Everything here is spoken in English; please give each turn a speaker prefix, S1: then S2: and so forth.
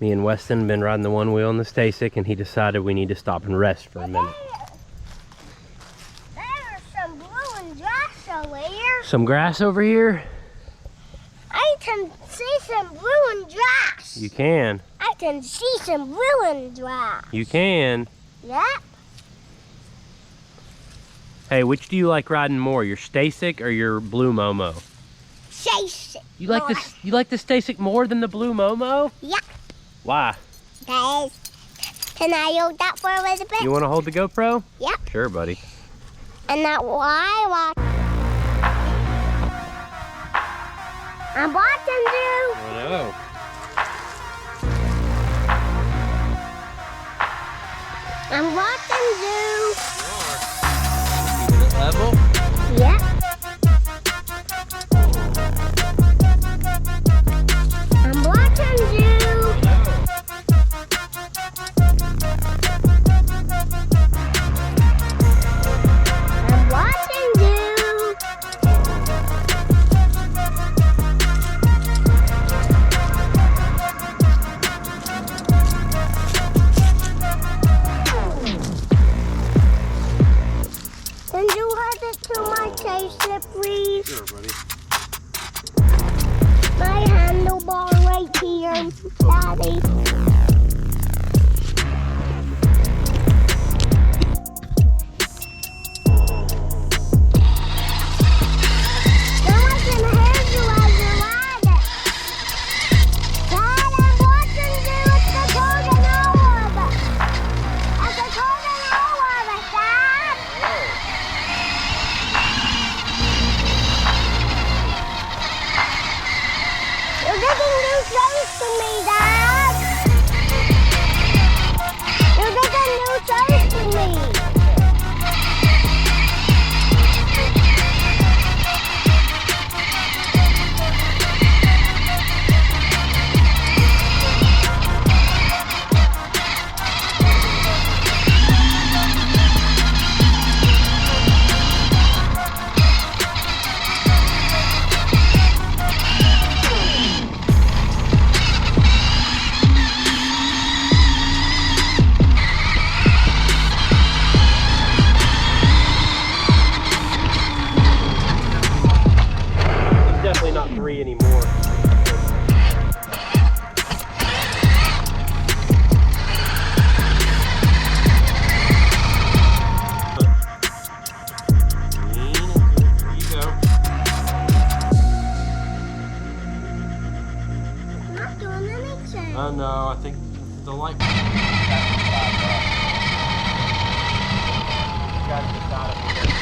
S1: Me and Weston been riding the one wheel on the Stasic, and he decided we need to stop and rest for a minute.
S2: There's some blue and grass over here.
S1: Some grass over here?
S2: I can see some blue and grass.
S1: You can.
S2: I can see some blue and grass.
S1: You can.
S2: Yep.
S1: Hey, which do you like riding more, your Stasic or your blue Momo?
S2: Stasic.
S1: You like this? You like the Stasic more than the blue Momo?
S2: Yeah.
S1: Why?
S2: Guys, can I hold that for a little bit?
S1: You want to hold the GoPro?
S2: Yep.
S1: Sure, buddy.
S2: And that's why I'm watching you.
S1: I know.
S2: I'm watching you.
S1: Keeping it level.
S2: Yep. I'm watching you. I'm watching you. Can you hold it to my taser, please?
S1: Sure, buddy.
S2: My handlebar right here, Daddy. Now I can hear you as you ride it. Dad, I'm watching you. It's the golden hour. It's the golden hour, Dad. You're getting too close to me, Dad. You're getting too close to me.
S1: He's definitely not 3 anymore. There you go.
S2: I'm not doing anything.
S1: Oh no, I think the light. Got to decide.